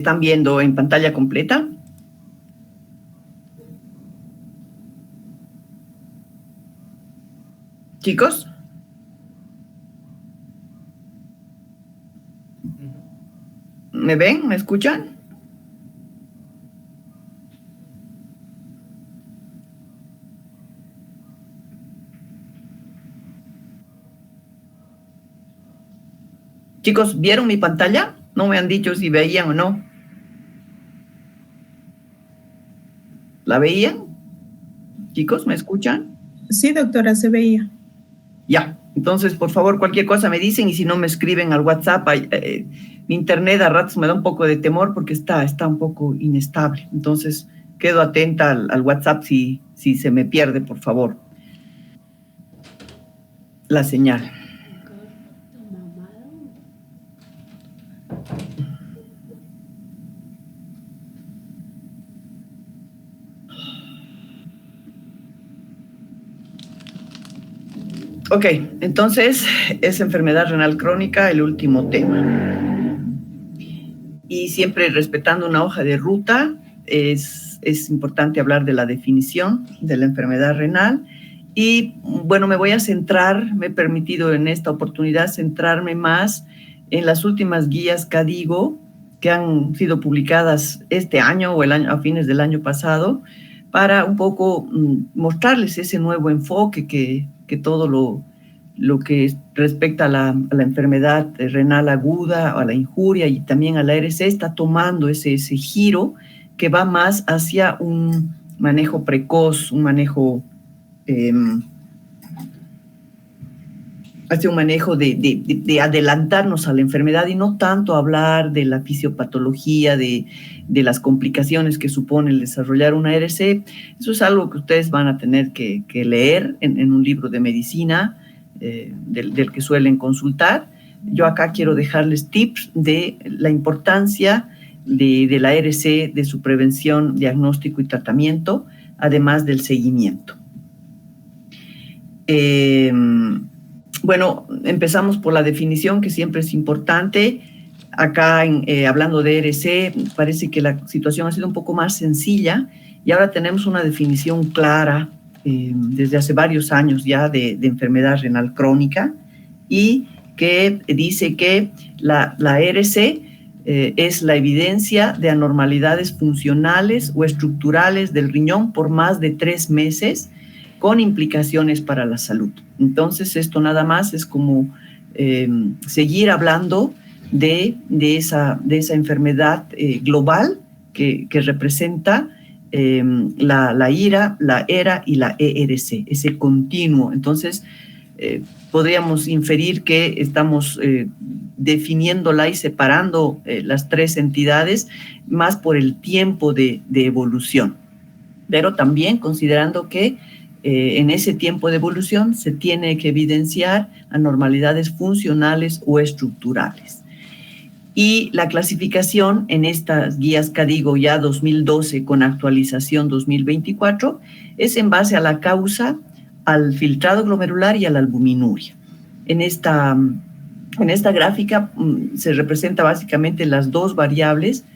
¿Están viendo en pantalla completa? Chicos. ¿Me ven? ¿Me escuchan? Chicos, ¿vieron mi pantalla? No me han dicho si veían o no. ¿La veían? Chicos, ¿me escuchan? Sí, doctora, se veía. Ya, entonces, por favor, cualquier cosa me dicen y si no me escriben al WhatsApp. Mi internet a ratos me da un poco de temor porque está un poco inestable. Entonces, quedo atenta al WhatsApp si se me pierde, por favor, la señal. Ok, entonces es enfermedad renal crónica el último tema. Y siempre respetando una hoja de ruta, es importante hablar de la definición de la enfermedad renal. Y bueno, me voy a centrar, me he permitido en esta oportunidad centrarme más en las últimas guías KDIGO que han sido publicadas este año o a fines del año pasado, para un poco mostrarles ese nuevo enfoque que todo lo que respecta a la enfermedad renal aguda, a la injuria y también a la ARC, está tomando ese giro que va más hacia un manejo precoz, un manejo de adelantarnos a la enfermedad y no tanto hablar de la fisiopatología, de las complicaciones que supone el desarrollar una ARC. Eso es algo que ustedes van a tener que leer en un libro de medicina del que suelen consultar. Yo acá quiero dejarles tips de la importancia de la ARC, de su prevención, diagnóstico y tratamiento, además del seguimiento. Bueno, empezamos por la definición, que siempre es importante. Acá, hablando de ARC, parece que la situación ha sido un poco más sencilla y ahora tenemos una definición clara desde hace varios años ya de enfermedad renal crónica, y que dice que la ARC es la evidencia de anormalidades funcionales o estructurales del riñón por más de 3 meses con implicaciones para la salud. Entonces, esto nada más es como seguir hablando de esa enfermedad global que representa la IRA, la ERA y la ERC, ese continuo. Entonces, podríamos inferir que estamos definiéndola y separando las tres entidades más por el tiempo de evolución, pero también considerando que en ese tiempo de evolución se tiene que evidenciar anormalidades funcionales o estructurales. Y la clasificación en estas guías KDIGO ya 2012 con actualización 2024 es en base a la causa, al filtrado glomerular y a la albuminuria. En esta gráfica se representa básicamente las dos variables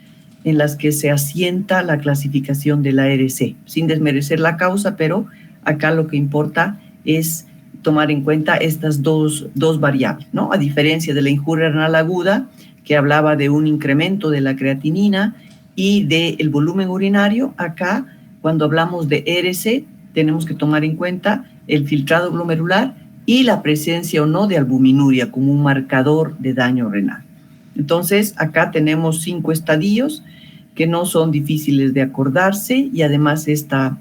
en las que se asienta la clasificación de la ARC, sin desmerecer la causa, pero acá lo que importa es tomar en cuenta estas dos variables, ¿no? A diferencia de la injuria renal aguda, que hablaba de un incremento de la creatinina y del volumen urinario, acá, cuando hablamos de ERC, tenemos que tomar en cuenta el filtrado glomerular y la presencia o no de albuminuria como un marcador de daño renal. Entonces, acá tenemos 5 estadios que no son difíciles de acordarse, y además esta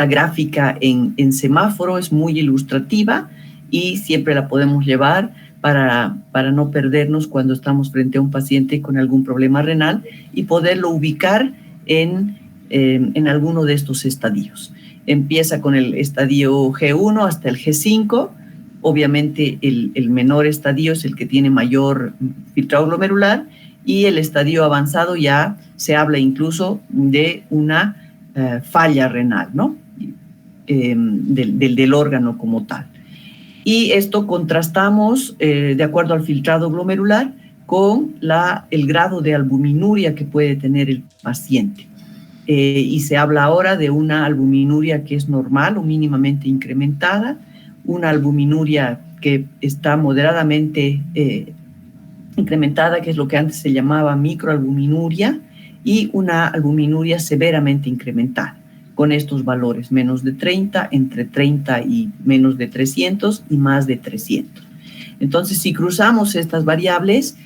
gráfica en semáforo es muy ilustrativa y siempre la podemos llevar para no perdernos cuando estamos frente a un paciente con algún problema renal y poderlo ubicar en alguno de estos estadios. Empieza con el estadio G1 hasta el G5. Obviamente el menor estadio es el que tiene mayor filtrado glomerular, y el estadio avanzado ya se habla incluso de una falla renal, ¿no? Del órgano como tal. Y esto contrastamos, de acuerdo al filtrado glomerular, con el grado de albuminuria que puede tener el paciente. Y se habla ahora de una albuminuria que es normal o mínimamente incrementada, una albuminuria que está moderadamente incrementada, que es lo que antes se llamaba microalbuminuria, y una albuminuria severamente incrementada, con estos valores, menos de 30, entre 30 y menos de 300 y más de 300. Entonces, si cruzamos estas variables,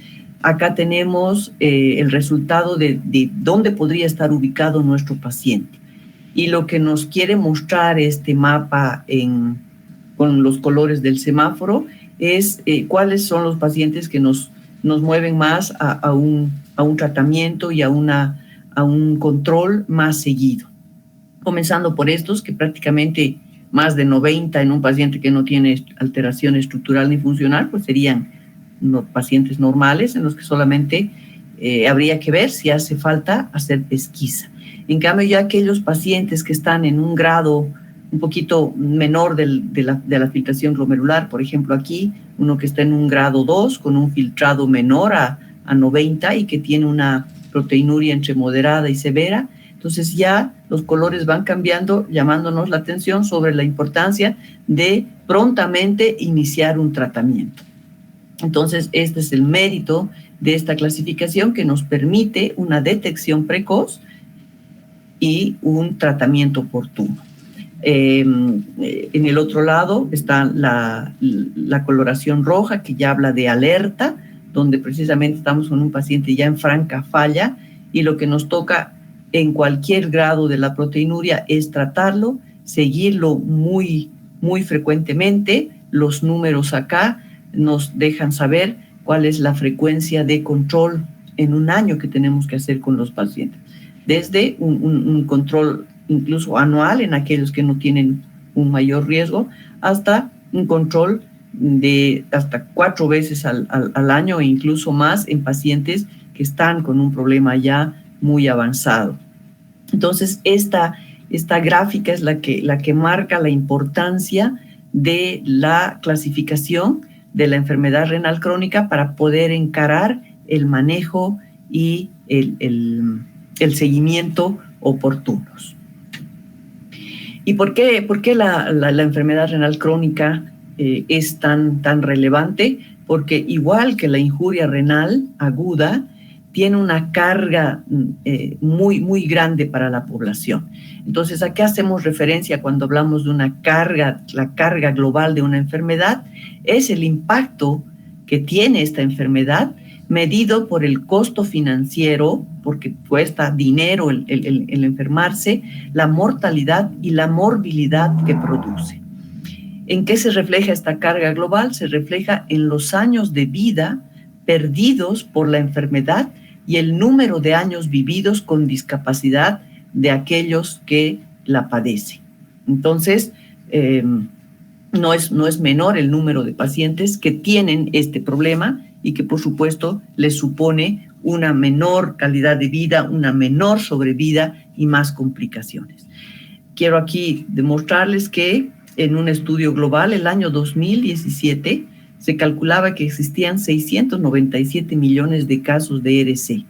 acá tenemos el resultado de dónde podría estar ubicado nuestro paciente. Y lo que nos quiere mostrar este mapa con los colores del semáforo es cuáles son los pacientes que nos mueven más a un tratamiento y a un control más seguido. Comenzando por estos, que prácticamente más de 90 en un paciente que no tiene alteración estructural ni funcional, pues serían pacientes normales en los que solamente habría que ver si hace falta hacer pesquisa. En cambio, ya aquellos pacientes que están en un grado un poquito menor de la filtración glomerular, por ejemplo aquí, uno que está en un grado 2 con un filtrado menor a 90 y que tiene una proteinuria entre moderada y severa, entonces ya los colores van cambiando, llamándonos la atención sobre la importancia de prontamente iniciar un tratamiento. Entonces, este es el mérito de esta clasificación que nos permite una detección precoz y un tratamiento oportuno. En el otro lado está la coloración roja, que ya habla de alerta, donde precisamente estamos con un paciente ya en franca falla y lo que nos toca en cualquier grado de la proteinuria es tratarlo, seguirlo muy, muy frecuentemente. Los números acá nos dejan saber cuál es la frecuencia de control en un año que tenemos que hacer con los pacientes. Desde un control incluso anual en aquellos que no tienen un mayor riesgo, hasta un control de hasta 4 veces al año e incluso más en pacientes que están con un problema ya muy avanzado. Entonces, esta gráfica es la que marca la importancia de la clasificación de la enfermedad renal crónica para poder encarar el manejo y el seguimiento oportunos. ¿Y por qué la enfermedad renal crónica es tan relevante? Porque igual que la injuria renal aguda, tiene una carga muy, muy grande para la población. Entonces, ¿a qué hacemos referencia cuando hablamos de una carga? La carga global de una enfermedad es el impacto que tiene esta enfermedad medido por el costo financiero, porque cuesta dinero el enfermarse, la mortalidad y la morbilidad que produce. ¿En qué se refleja esta carga global? Se refleja en los años de vida perdidos por la enfermedad y el número de años vividos con discapacidad de aquellos que la padecen. Entonces, no es menor el número de pacientes que tienen este problema y que, por supuesto, les supone una menor calidad de vida, una menor sobrevida y más complicaciones. Quiero aquí demostrarles que en un estudio global, el año 2017, se calculaba que existían 697 millones de casos de ERC.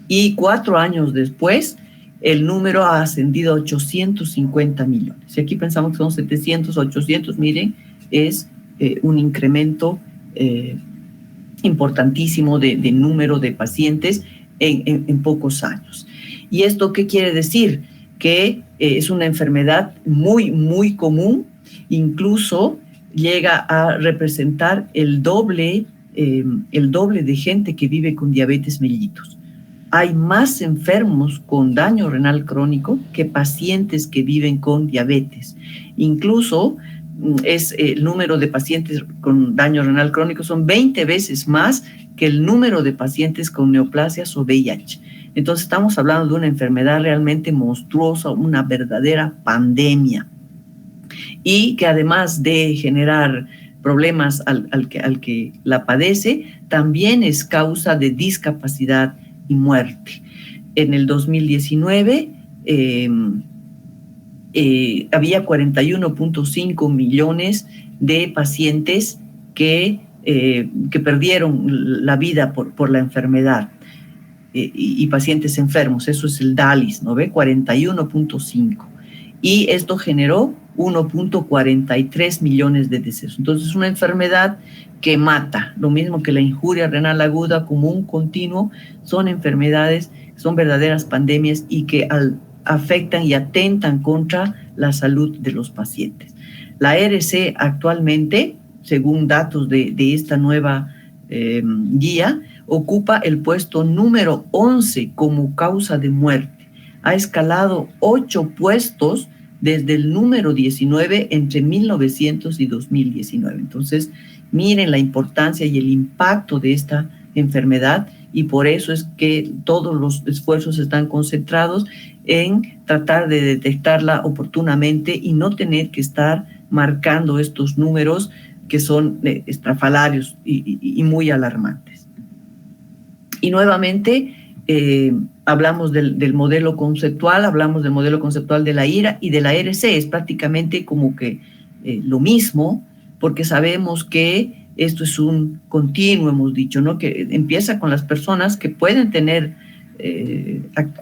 Y 4 años después, el número ha ascendido a 850 millones. Y aquí pensamos que son 700, 800, miren, es un incremento importantísimo de número de pacientes en pocos años. ¿Y esto qué quiere decir? Que es una enfermedad muy, muy común, incluso llega a representar el doble de gente que vive con diabetes mellitus. Hay más enfermos con daño renal crónico que pacientes que viven con diabetes. Incluso es el número de pacientes con daño renal crónico son 20 veces más que el número de pacientes con neoplasias o VIH. Entonces estamos hablando de una enfermedad realmente monstruosa, una verdadera pandemia. Y que además de generar problemas al que la padece, también es causa de discapacidad y muerte. En el 2019 había 41.5 millones de pacientes que que perdieron la vida por la enfermedad y pacientes enfermos. Eso es el DALIS, ¿no ve? 41.5. Y esto generó 1.43 millones de decesos. Entonces, es una enfermedad que mata, lo mismo que la injuria renal aguda como un continuo, son enfermedades, son verdaderas pandemias y que afectan y atentan contra la salud de los pacientes. La ERC actualmente, según datos de esta nueva guía, ocupa el puesto número 11 como causa de muerte. Ha escalado 8 puestos desde el número 19 entre 1900 y 2019. Entonces, miren la importancia y el impacto de esta enfermedad, y por eso es que todos los esfuerzos están concentrados en tratar de detectarla oportunamente y no tener que estar marcando estos números que son estrafalarios y muy alarmantes. Y nuevamente hablamos del modelo conceptual, hablamos del modelo conceptual de la IRA y de la ERC. Es prácticamente como que lo mismo, porque sabemos que esto es un continuo, hemos dicho, ¿no? Que empieza con las personas que pueden tener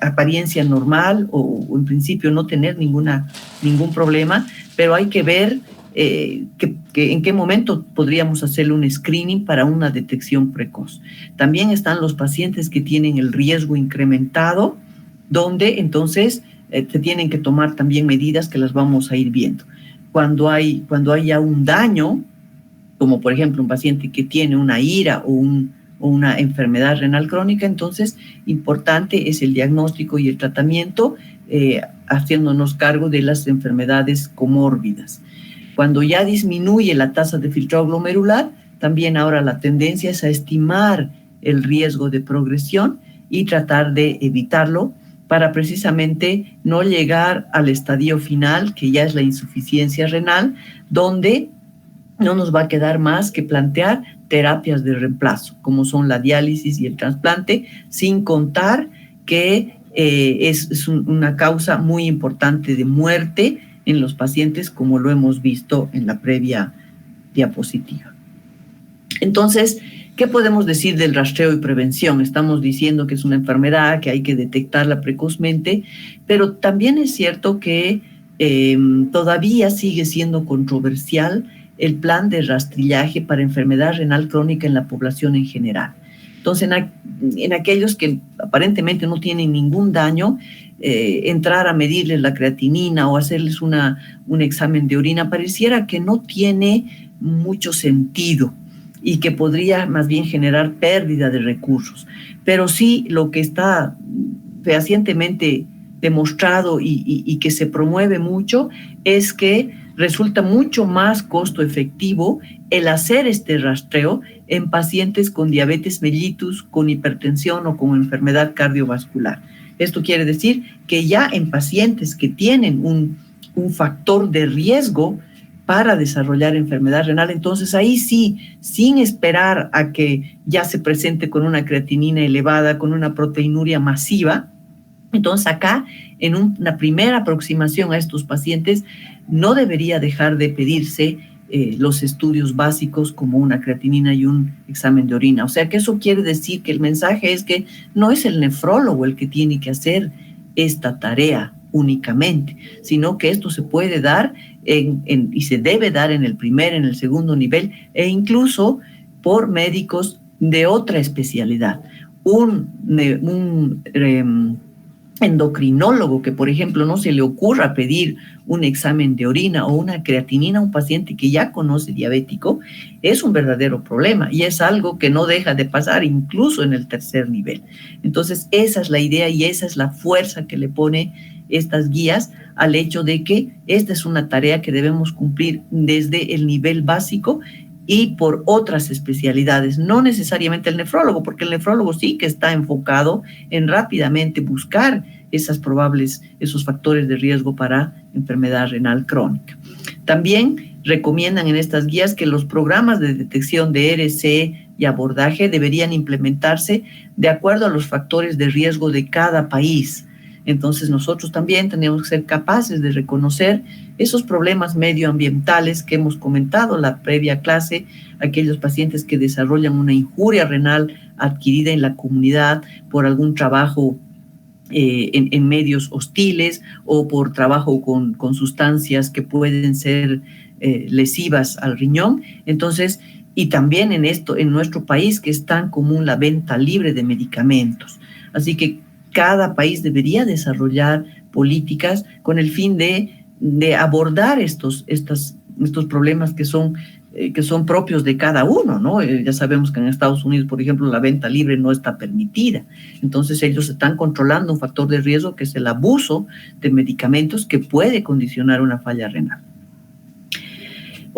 apariencia normal o en principio no tener ningún problema, pero hay que ver en qué momento podríamos hacerle un screening para una detección precoz. También están los pacientes que tienen el riesgo incrementado, donde entonces se tienen que tomar también medidas que las vamos a ir viendo. Cuando haya un daño, como por ejemplo un paciente que tiene una IRA o una enfermedad renal crónica, entonces importante es el diagnóstico y el tratamiento, haciéndonos cargo de las enfermedades comórbidas. Cuando ya disminuye la tasa de filtrado glomerular, también ahora la tendencia es a estimar el riesgo de progresión y tratar de evitarlo para precisamente no llegar al estadio final, que ya es la insuficiencia renal, donde no nos va a quedar más que plantear terapias de reemplazo, como son la diálisis y el trasplante, sin contar que es una causa muy importante de muerte en los pacientes, como lo hemos visto en la previa diapositiva. Entonces, ¿qué podemos decir del rastreo y prevención? Estamos diciendo que es una enfermedad, que hay que detectarla precozmente, pero también es cierto que todavía sigue siendo controversial el plan de rastrillaje para enfermedad renal crónica en la población en general. Entonces, en aquellos que aparentemente no tienen ningún daño, entrar a medirles la creatinina o hacerles un examen de orina pareciera que no tiene mucho sentido y que podría más bien generar pérdida de recursos. Pero sí, lo que está fehacientemente demostrado y que se promueve mucho es que resulta mucho más costo efectivo el hacer este rastreo en pacientes con diabetes mellitus, con hipertensión o con enfermedad cardiovascular. Esto quiere decir que ya en pacientes que tienen un factor de riesgo para desarrollar enfermedad renal, entonces ahí sí, sin esperar a que ya se presente con una creatinina elevada, con una proteinuria masiva, entonces acá en una primera aproximación a estos pacientes no debería dejar de pedirse los estudios básicos como una creatinina y un examen de orina. O sea que eso quiere decir que el mensaje es que no es el nefrólogo el que tiene que hacer esta tarea únicamente, sino que esto se puede dar y se debe dar en el primer, en el segundo nivel e incluso por médicos de otra especialidad. Un endocrinólogo que, por ejemplo, no se le ocurra pedir un examen de orina o una creatinina a un paciente que ya conoce diabético, es un verdadero problema y es algo que no deja de pasar incluso en el tercer nivel. Entonces, esa es la idea y esa es la fuerza que le pone estas guías al hecho de que esta es una tarea que debemos cumplir desde el nivel básico y por otras especialidades, no necesariamente el nefrólogo, porque el nefrólogo sí que está enfocado en rápidamente buscar esos factores de riesgo para enfermedad renal crónica. También recomiendan en estas guías que los programas de detección de ERC y abordaje deberían implementarse de acuerdo a los factores de riesgo de cada país. Entonces nosotros también tenemos que ser capaces de reconocer esos problemas medioambientales que hemos comentado en la previa clase, aquellos pacientes que desarrollan una injuria renal adquirida en la comunidad por algún trabajo en medios hostiles o por trabajo con sustancias que pueden ser lesivas al riñón. Entonces, y también en nuestro país, que es tan común la venta libre de medicamentos. Así que cada país debería desarrollar políticas con el fin de abordar estos problemas que son propios de cada uno, ¿no? Ya sabemos que en Estados Unidos, por ejemplo, la venta libre no está permitida. Entonces ellos están controlando un factor de riesgo que es el abuso de medicamentos que puede condicionar una falla renal.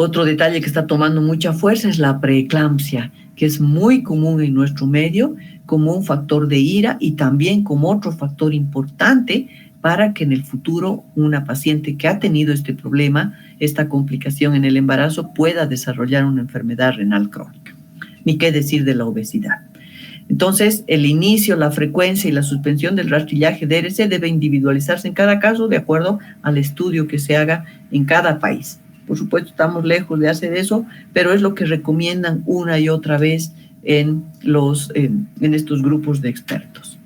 Otro detalle que está tomando mucha fuerza es la preeclampsia, que es muy común en nuestro medio como un factor de ira y también como otro factor importante para que en el futuro una paciente que ha tenido este problema, esta complicación en el embarazo, pueda desarrollar una enfermedad renal crónica. Ni qué decir de la obesidad. Entonces, el inicio, la frecuencia y la suspensión del rastrillaje DRC debe individualizarse en cada caso de acuerdo al estudio que se haga en cada país. Por supuesto, estamos lejos de hacer eso, pero es lo que recomiendan una y otra vez en estos grupos de expertos.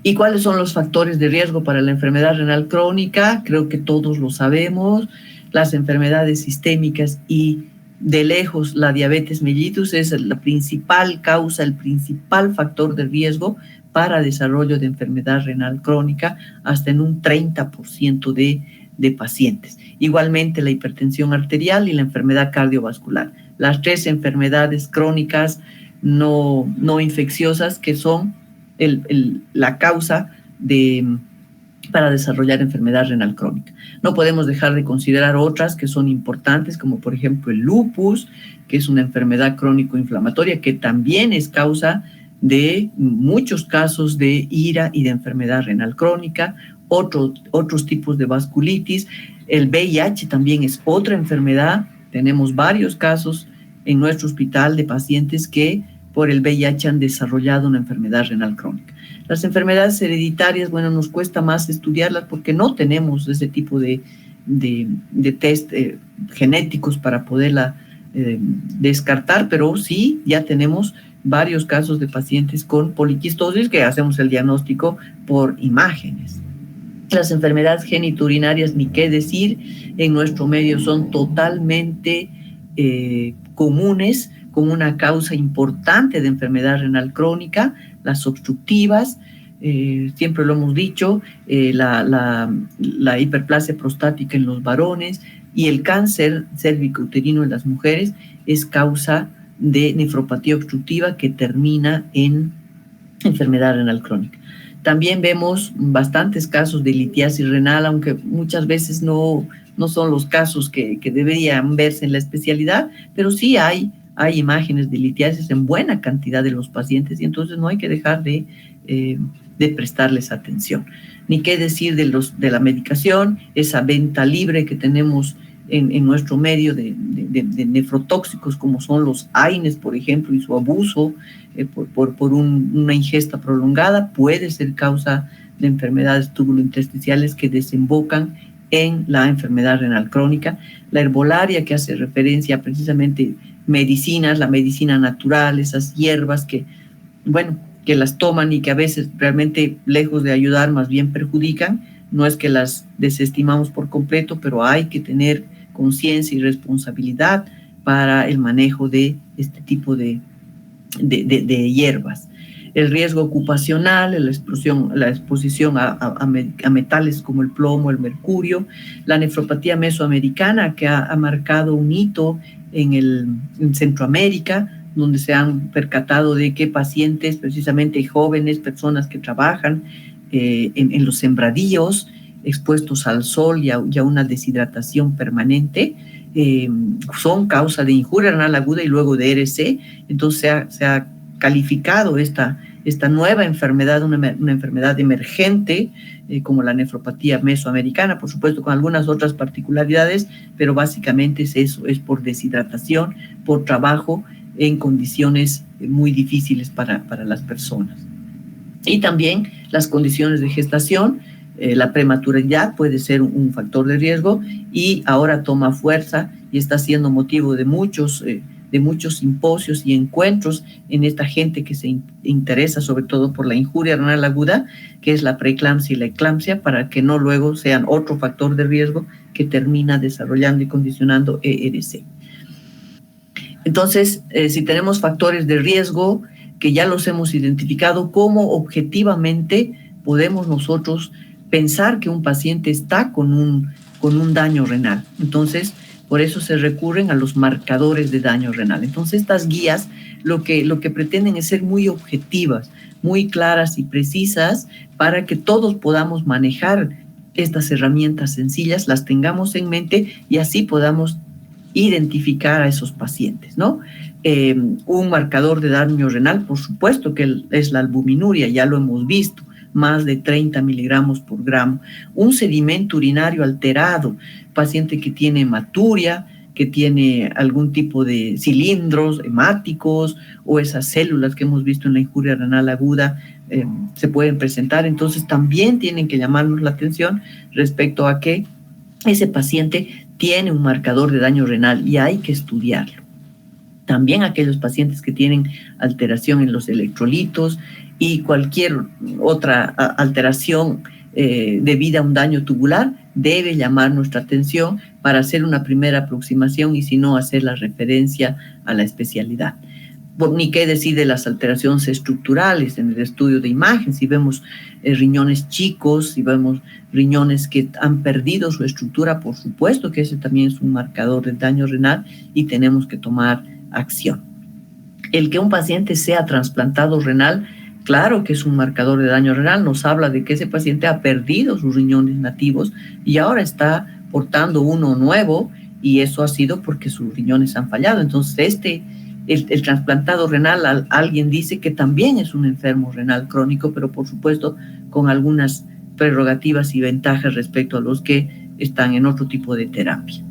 ¿Y cuáles son los factores de riesgo para la enfermedad renal crónica? Creo que todos lo sabemos. Las enfermedades sistémicas y de lejos la diabetes mellitus es la principal causa, el principal factor de riesgo para desarrollo de enfermedad renal crónica, hasta en un 30% de pacientes. Igualmente la hipertensión arterial y la enfermedad cardiovascular. Las tres enfermedades crónicas no infecciosas que son la causa para desarrollar enfermedad renal crónica. No podemos dejar de considerar otras que son importantes, como por ejemplo el lupus, que es una enfermedad crónico-inflamatoria que también es causa de muchos casos de ira y de enfermedad renal crónica, otros tipos de vasculitis. El VIH también es otra enfermedad. Tenemos varios casos en nuestro hospital de pacientes que por el VIH han desarrollado una enfermedad renal crónica. Las enfermedades hereditarias, bueno, nos cuesta más estudiarlas porque no tenemos ese tipo de test genéticos para poderla descartar, pero sí ya tenemos varios casos de pacientes con poliquistosis que hacemos el diagnóstico por imágenes. Las enfermedades genitourinarias, ni qué decir, en nuestro medio son totalmente comunes, con una causa importante de enfermedad renal crónica, las obstructivas, siempre lo hemos dicho, la hiperplasia prostática en los varones y el cáncer cérvico-uterino en las mujeres es causa de nefropatía obstructiva que termina en enfermedad renal crónica. También vemos bastantes casos de litiasis renal, aunque muchas veces no son los casos que deberían verse en la especialidad, pero sí hay imágenes de litiasis en buena cantidad de los pacientes y entonces no hay que dejar de prestarles atención. Ni qué decir de la medicación, esa venta libre que tenemos en nuestro medio de nefrotóxicos como son los AINES, por ejemplo, y su abuso por una ingesta prolongada puede ser causa de enfermedades tubulointersticiales que desembocan en la enfermedad renal crónica. La herbolaria, que hace referencia a precisamente medicinas, la medicina natural, esas hierbas que las toman y que a veces realmente lejos de ayudar más bien perjudican. No es que las desestimamos por completo, pero hay que tener conciencia y responsabilidad para el manejo de este tipo de hierbas. El riesgo ocupacional, la exposición a metales como el plomo, el mercurio, la nefropatía mesoamericana que ha marcado un hito en Centroamérica, donde se han percatado de que pacientes, precisamente jóvenes, personas que trabajan en los sembradíos, expuestos al sol y a una deshidratación permanente, son causa de injuria renal aguda y luego de RC. Entonces se ha calificado esta nueva enfermedad, una enfermedad emergente, como la nefropatía mesoamericana, por supuesto con algunas otras particularidades, pero básicamente es eso, es por deshidratación, por trabajo en condiciones muy difíciles para las personas. Y también las condiciones de gestación, la prematuridad puede ser un factor de riesgo y ahora toma fuerza y está siendo motivo de muchos simposios y encuentros en esta gente que se interesa sobre todo por la injuria renal aguda, que es la preeclampsia y la eclampsia, para que no luego sean otro factor de riesgo que termina desarrollando y condicionando ERC. Entonces, si tenemos factores de riesgo que ya los hemos identificado, ¿cómo objetivamente podemos nosotros pensar que un paciente está con un daño renal? Entonces, por eso se recurren a los marcadores de daño renal. Entonces, estas guías lo que pretenden es ser muy objetivas, muy claras y precisas para que todos podamos manejar estas herramientas sencillas, las tengamos en mente y así podamos identificar a esos pacientes, ¿no? Un marcador de daño renal, por supuesto que es la albuminuria, ya lo hemos visto, más de 30 miligramos por gramo. Un sedimento urinario alterado, paciente que tiene hematuria, que tiene algún tipo de cilindros hemáticos o esas células que hemos visto en la injuria renal aguda, se pueden presentar. Entonces también tienen que llamarnos la atención respecto a que ese paciente tiene un marcador de daño renal y hay que estudiarlo. También aquellos pacientes que tienen alteración en los electrolitos y cualquier otra alteración debida a un daño tubular debe llamar nuestra atención para hacer una primera aproximación y si no, hacer la referencia a la especialidad. Ni qué decir de las alteraciones estructurales en el estudio de imagen, si vemos riñones chicos, si vemos riñones que han perdido su estructura, por supuesto que ese también es un marcador de daño renal y tenemos que tomar acción. El que un paciente sea trasplantado renal, claro que es un marcador de daño renal, nos habla de que ese paciente ha perdido sus riñones nativos y ahora está portando uno nuevo y eso ha sido porque sus riñones han fallado. Entonces el trasplantado renal, alguien dice que también es un enfermo renal crónico, pero por supuesto con algunas prerrogativas y ventajas respecto a los que están en otro tipo de terapia.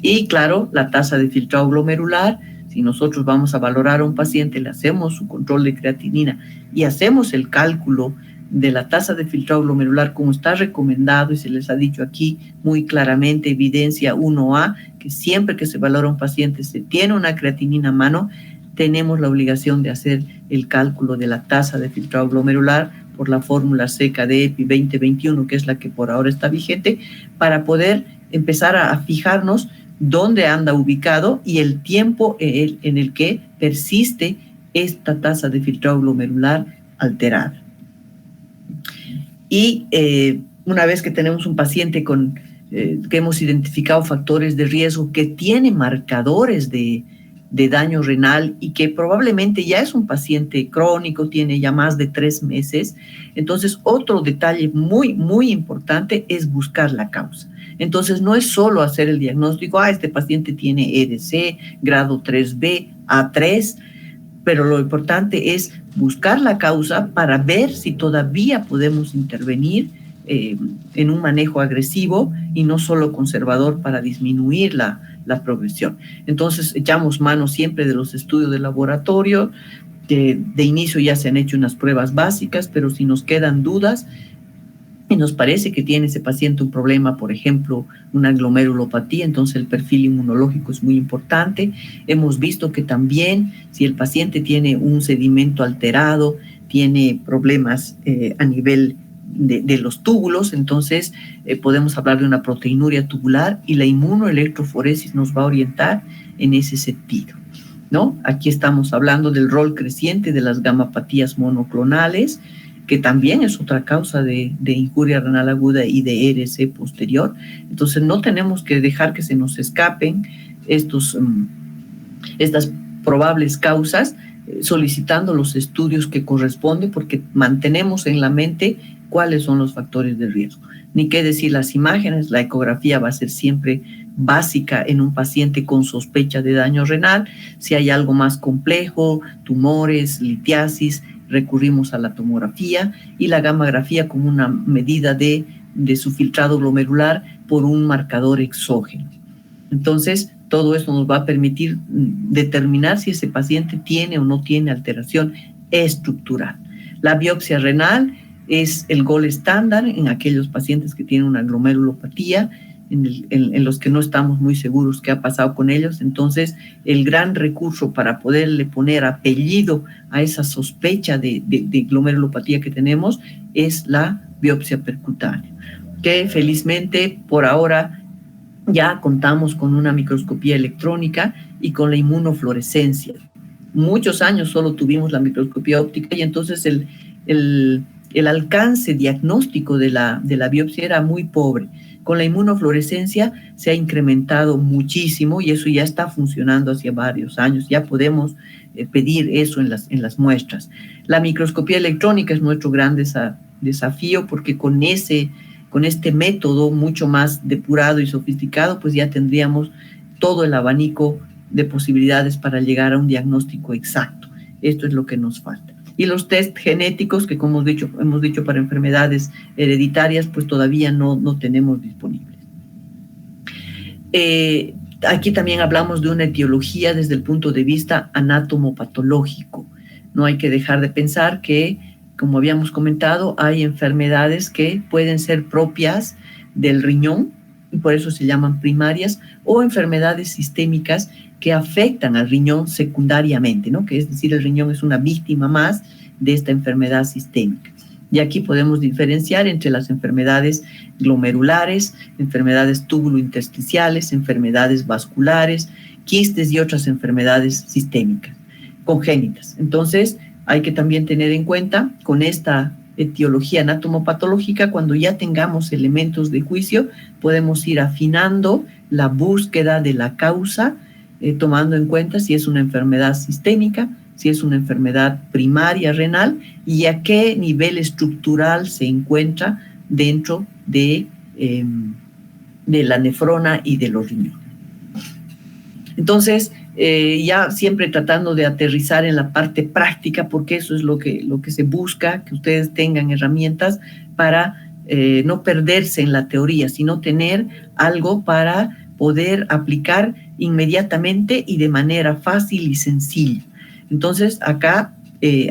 Y claro, la tasa de filtrado glomerular, si nosotros vamos a valorar a un paciente, le hacemos su control de creatinina y hacemos el cálculo de la tasa de filtrado glomerular como está recomendado y se les ha dicho aquí muy claramente, evidencia 1A, que siempre que se valora a un paciente se tiene una creatinina a mano, tenemos la obligación de hacer el cálculo de la tasa de filtrado glomerular por la fórmula seca de EPI 2021, que es la que por ahora está vigente, para poder empezar a fijarnos dónde anda ubicado y el tiempo en el que persiste esta tasa de filtrado glomerular alterada. Y una vez que tenemos un paciente que hemos identificado factores de riesgo, que tiene marcadores de daño renal y que probablemente ya es un paciente crónico, tiene ya más de 3 meses, entonces otro detalle muy, muy importante es buscar la causa. Entonces no es solo hacer el diagnóstico, este paciente tiene ERC, grado 3B, A3, pero lo importante es buscar la causa para ver si todavía podemos intervenir en un manejo agresivo y no solo conservador para disminuir la progresión. Entonces, echamos mano siempre de los estudios de laboratorio. De inicio ya se han hecho unas pruebas básicas, pero si nos quedan dudas y nos parece que tiene ese paciente un problema, por ejemplo, una glomerulopatía, entonces el perfil inmunológico es muy importante. Hemos visto que también si el paciente tiene un sedimento alterado, tiene problemas a nivel de los túbulos, entonces podemos hablar de una proteinuria tubular y la inmunoelectroforesis nos va a orientar en ese sentido, ¿no? Aquí estamos hablando del rol creciente de las gamapatías monoclonales, que también es otra causa de injuria renal aguda y de ERC posterior. Entonces no tenemos que dejar que se nos escapen estas probables causas, solicitando los estudios que corresponden, porque mantenemos en la mente cuáles son los factores de riesgo. Ni qué decir las imágenes, la ecografía va a ser siempre básica en un paciente con sospecha de daño renal. Si hay algo más complejo, tumores, litiasis, recurrimos a la tomografía y la gammagrafía como una medida de su filtrado glomerular por un marcador exógeno. Entonces, todo esto nos va a permitir determinar si ese paciente tiene o no tiene alteración estructural. La biopsia renal es el gold estándar en aquellos pacientes que tienen una glomerulopatía, en los que no estamos muy seguros qué ha pasado con ellos. Entonces, el gran recurso para poderle poner apellido a esa sospecha de glomerulopatía que tenemos es la biopsia percutánea, que felizmente por ahora ya contamos con una microscopía electrónica y con la inmunofluorescencia. Muchos años solo tuvimos la microscopía óptica y entonces el alcance diagnóstico de la biopsia era muy pobre. Con la inmunofluorescencia se ha incrementado muchísimo y eso ya está funcionando hace varios años. Ya podemos pedir eso en las muestras. La microscopía electrónica es nuestro gran desafío porque con este método mucho más depurado y sofisticado, pues ya tendríamos todo el abanico de posibilidades para llegar a un diagnóstico exacto. Esto es lo que nos falta. Y los test genéticos, que como hemos dicho para enfermedades hereditarias, pues todavía no tenemos disponibles. Aquí también hablamos de una etiología desde el punto de vista anatomopatológico. No hay que dejar de pensar que, como habíamos comentado, hay enfermedades que pueden ser propias del riñón, y por eso se llaman primarias, o enfermedades sistémicas que afectan al riñón secundariamente, ¿no? Que es decir, el riñón es una víctima más de esta enfermedad sistémica. Y aquí podemos diferenciar entre las enfermedades glomerulares, enfermedades túbulo-intersticiales, enfermedades vasculares, quistes y otras enfermedades sistémicas, congénitas. Entonces, hay que también tener en cuenta con esta etiología anatomopatológica, cuando ya tengamos elementos de juicio, podemos ir afinando la búsqueda de la causa, tomando en cuenta si es una enfermedad sistémica, si es una enfermedad primaria renal y a qué nivel estructural se encuentra dentro de la nefrona y de los riñones. Entonces, ya siempre tratando de aterrizar en la parte práctica, porque eso es lo que se busca, que ustedes tengan herramientas para no perderse en la teoría, sino tener algo para poder aplicar inmediatamente y de manera fácil y sencilla. Entonces, acá,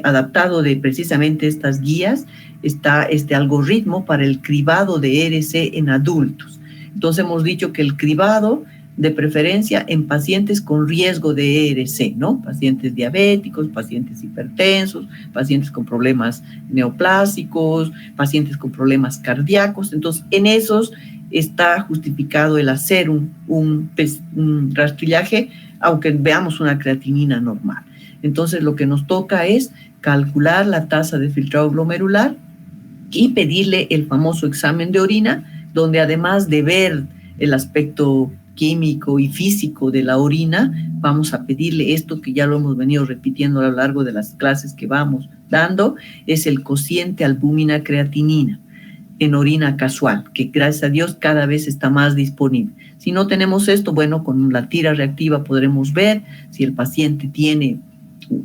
adaptado de precisamente estas guías, está este algoritmo para el cribado de ERC en adultos. Entonces, hemos dicho que el cribado, de preferencia en pacientes con riesgo de ERC, ¿no? Pacientes diabéticos, pacientes hipertensos, pacientes con problemas neoplásicos, pacientes con problemas cardíacos. Entonces, en esos está justificado el hacer un rastrillaje, aunque veamos una creatinina normal. Entonces, lo que nos toca es calcular la tasa de filtrado glomerular y pedirle el famoso examen de orina, donde además de ver el aspecto químico y físico de la orina, vamos a pedirle esto que ya lo hemos venido repitiendo a lo largo de las clases que vamos dando, es el cociente albúmina-creatinina en orina casual, que gracias a Dios cada vez está más disponible. Si no tenemos esto, bueno, con la tira reactiva podremos ver si el paciente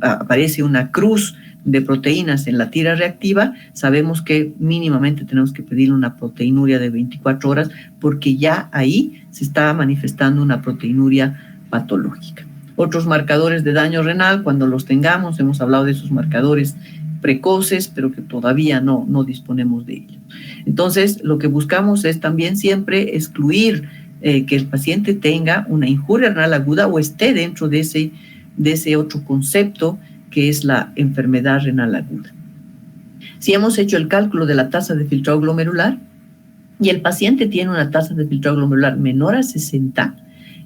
aparece una cruz de proteínas en la tira reactiva, sabemos que mínimamente tenemos que pedir una proteinuria de 24 horas porque ya ahí se está manifestando una proteinuria patológica. Otros marcadores de daño renal, cuando los tengamos, hemos hablado de esos marcadores precoces, pero que todavía no disponemos de ellos. Entonces, lo que buscamos es también siempre excluir que el paciente tenga una injuria renal aguda o esté dentro de ese otro concepto que es la enfermedad renal aguda. Si hemos hecho el cálculo de la tasa de filtrado glomerular y el paciente tiene una tasa de filtrado glomerular menor a 60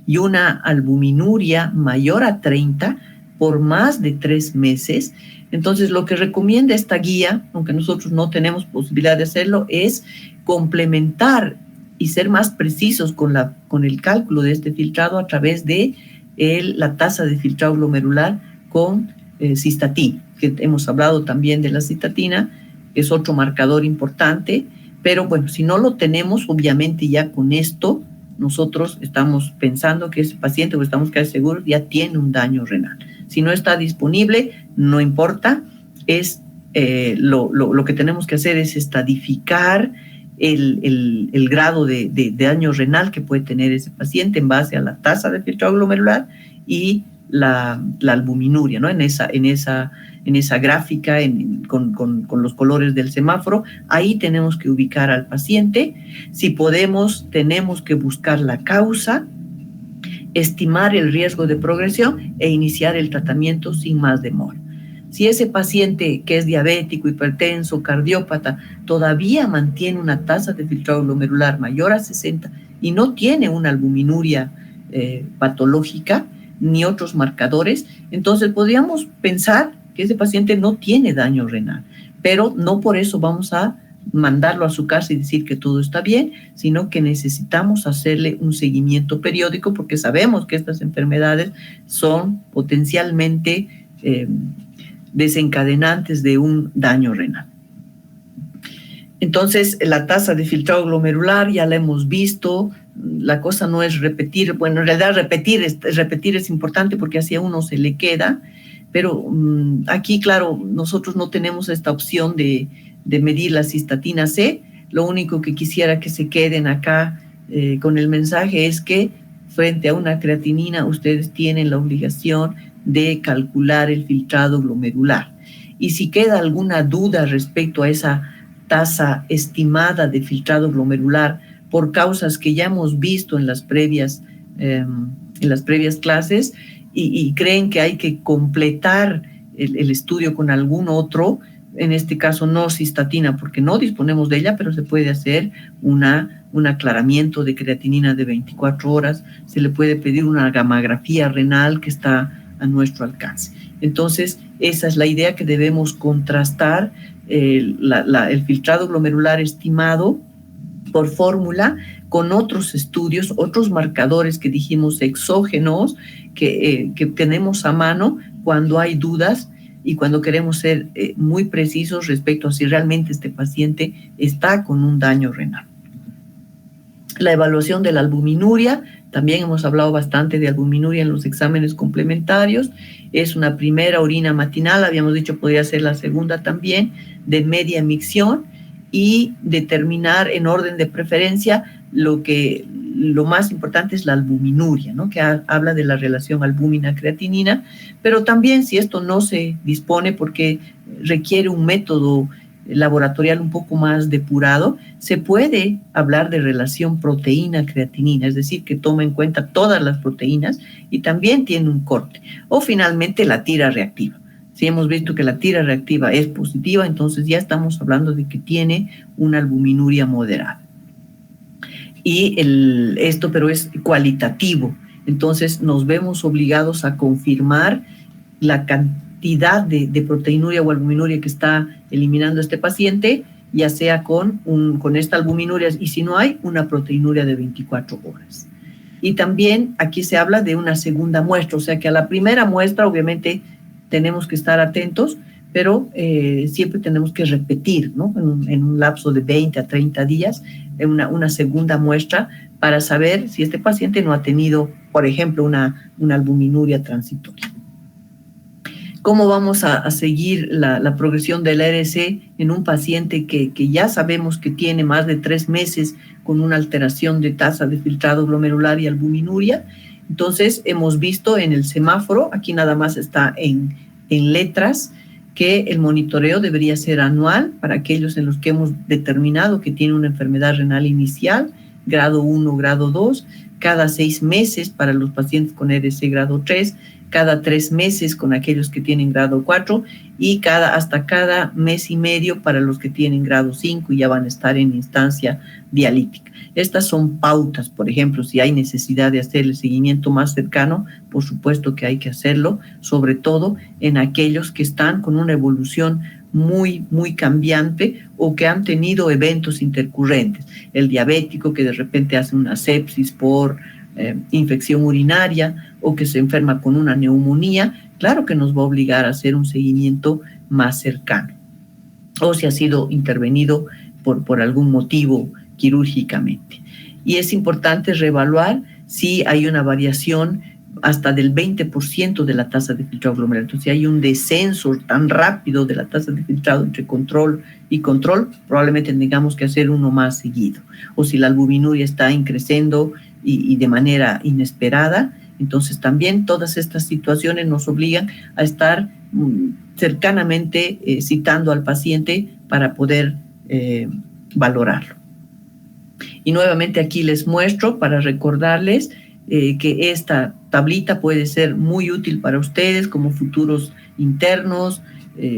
y una albuminuria mayor a 30 por más de 3 meses, entonces lo que recomienda esta guía, aunque nosotros no tenemos posibilidad de hacerlo, es complementar y ser más precisos con el cálculo de este filtrado a través de la tasa de filtrado glomerular con cistatina, que hemos hablado también de la cistatina, que es otro marcador importante, pero bueno, si no lo tenemos, obviamente ya con esto nosotros estamos pensando que ese paciente, o estamos casi seguros, ya tiene un daño renal. Si no está disponible, no importa, lo que tenemos que hacer es estadificar el grado de daño renal que puede tener ese paciente en base a la tasa de filtrado glomerular y la albuminuria, ¿no? En esa gráfica con los colores del semáforo. Ahí tenemos que ubicar al paciente. Si podemos, tenemos que buscar la causa, estimar el riesgo de progresión e iniciar el tratamiento sin más demora. Si ese paciente que es diabético, hipertenso, cardiópata, todavía mantiene una tasa de filtrado glomerular mayor a 60 y no tiene una albuminuria patológica ni otros marcadores, entonces podríamos pensar que ese paciente no tiene daño renal, pero no por eso vamos a mandarlo a su casa y decir que todo está bien, sino que necesitamos hacerle un seguimiento periódico porque sabemos que estas enfermedades son potencialmente desencadenantes de un daño renal. Entonces, la tasa de filtrado glomerular ya la hemos visto. La cosa no es repetir, bueno, en realidad repetir es importante porque así a uno se le queda, pero aquí, claro, nosotros no tenemos esta opción de medir la cistatina C. Lo único que quisiera que se queden acá con el mensaje es que frente a una creatinina ustedes tienen la obligación de calcular el filtrado glomerular. Y si queda alguna duda respecto a esa tasa estimada de filtrado glomerular por causas que ya hemos visto en las previas clases y creen que hay que completar el estudio con algún otro, en este caso no cistatina porque no disponemos de ella, pero se puede hacer un aclaramiento de creatinina de 24 horas, se le puede pedir una gammagrafía renal que está a nuestro alcance. Entonces, esa es la idea, que debemos contrastar el filtrado glomerular estimado por fórmula con otros estudios, otros marcadores que dijimos exógenos que tenemos a mano cuando hay dudas y cuando queremos ser muy precisos respecto a si realmente este paciente está con un daño renal. La evaluación de la albuminuria, también hemos hablado bastante de albuminuria en los exámenes complementarios. Es una primera orina matinal, habíamos dicho podría ser la segunda también, de media micción, y determinar en orden de preferencia lo más importante es la albuminuria, ¿no? Que habla de la relación albúmina-creatinina, pero también si esto no se dispone porque requiere un método laboratorial un poco más depurado, se puede hablar de relación proteína-creatinina, es decir, que toma en cuenta todas las proteínas y también tiene un corte. O finalmente la tira reactiva. Si hemos visto que la tira reactiva es positiva, entonces ya estamos hablando de que tiene una albuminuria moderada. Y esto pero es cualitativo, entonces nos vemos obligados a confirmar la cantidad de proteinuria o albuminuria que está eliminando este paciente, ya sea con esta albuminuria, y si no hay, una proteinuria de 24 horas. Y también aquí se habla de una segunda muestra, o sea que a la primera muestra obviamente tenemos que estar atentos, pero siempre tenemos que repetir, ¿no? En un lapso de 20 a 30 días, una segunda muestra para saber si este paciente no ha tenido, por ejemplo, una albuminuria transitoria. ¿Cómo vamos a seguir la progresión del ARC en un paciente que ya sabemos que tiene más de 3 meses con una alteración de tasa de filtrado glomerular y albuminuria? Entonces, hemos visto en el semáforo, aquí nada más está en letras, que el monitoreo debería ser anual para aquellos en los que hemos determinado que tiene una enfermedad renal inicial, grado 1, grado 2, cada 6 meses para los pacientes con ERC grado 3, cada 3 meses con aquellos que tienen grado 4 y hasta cada mes y medio para los que tienen grado 5 y ya van a estar en instancia dialítica. Estas son pautas, por ejemplo, si hay necesidad de hacer el seguimiento más cercano, por supuesto que hay que hacerlo, sobre todo en aquellos que están con una evolución muy, muy cambiante o que han tenido eventos intercurrentes. El diabético que de repente hace una sepsis por infección urinaria o que se enferma con una neumonía, claro que nos va a obligar a hacer un seguimiento más cercano. O si ha sido intervenido por algún motivo quirúrgicamente. Y es importante reevaluar si hay una variación hasta del 20% de la tasa de filtrado glomerular. Entonces, si hay un descenso tan rápido de la tasa de filtrado entre control y control, probablemente tengamos que hacer uno más seguido. O si la albuminuria está creciendo y de manera inesperada, Entonces también todas estas situaciones nos obligan a estar cercanamente citando al paciente para poder valorarlo. Y nuevamente aquí les muestro para recordarles que esta tablita puede ser muy útil para ustedes como futuros internos,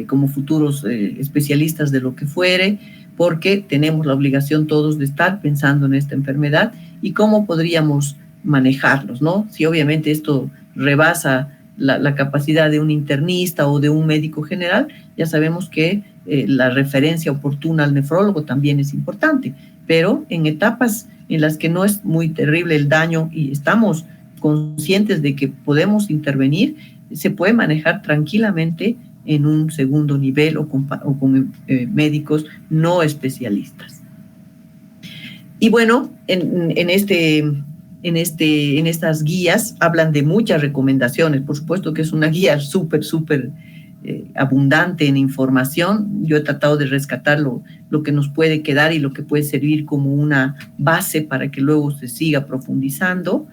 como futuros especialistas de lo que fuere, porque tenemos la obligación todos de estar pensando en esta enfermedad y cómo podríamos manejarlos, ¿no? Si obviamente esto rebasa la capacidad de un internista o de un médico general, ya sabemos que la referencia oportuna al nefrólogo también es importante, pero en etapas en las que no es muy terrible el daño y estamos conscientes de que podemos intervenir, se puede manejar tranquilamente en un segundo nivel o con médicos no especialistas. Y bueno, en estas guías hablan de muchas recomendaciones. Por supuesto que es una guía súper abundante en información. Yo he tratado de rescatar lo que nos puede quedar y lo que puede servir como una base para que luego se siga profundizando.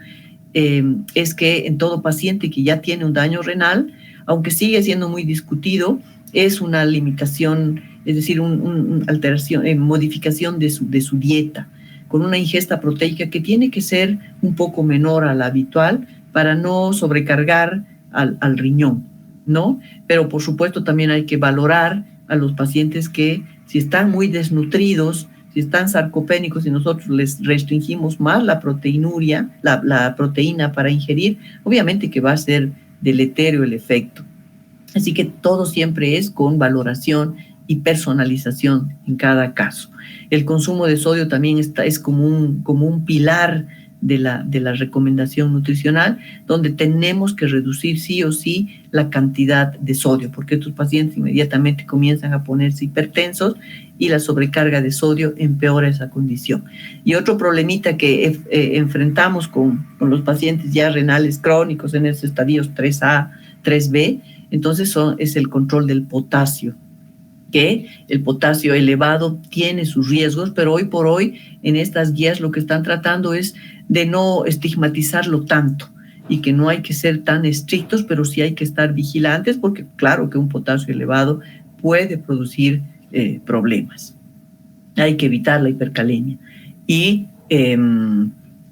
Es que en todo paciente que ya tiene un daño renal, aunque sigue siendo muy discutido, es una limitación, es decir, una alteración, modificación de su dieta, con una ingesta proteica que tiene que ser un poco menor a la habitual para no sobrecargar al riñón, ¿no? Pero por supuesto también hay que valorar a los pacientes que si están muy desnutridos, si están sarcopénicos y nosotros les restringimos más la proteinuria, la proteína para ingerir, obviamente que va a ser deletéreo el efecto. Así que todo siempre es con valoración y personalización en cada caso. El consumo de sodio también es como un pilar de la recomendación nutricional, donde tenemos que reducir sí o sí la cantidad de sodio, porque estos pacientes inmediatamente comienzan a ponerse hipertensos y la sobrecarga de sodio empeora esa condición. Y otro problemita que enfrentamos con los pacientes ya renales crónicos en esos estadios 3A, 3B, entonces es el control del potasio, que el potasio elevado tiene sus riesgos, pero hoy por hoy en estas guías lo que están tratando es de no estigmatizarlo tanto y que no hay que ser tan estrictos, pero sí hay que estar vigilantes porque claro que un potasio elevado puede producir problemas. Hay que evitar la hipercalemia y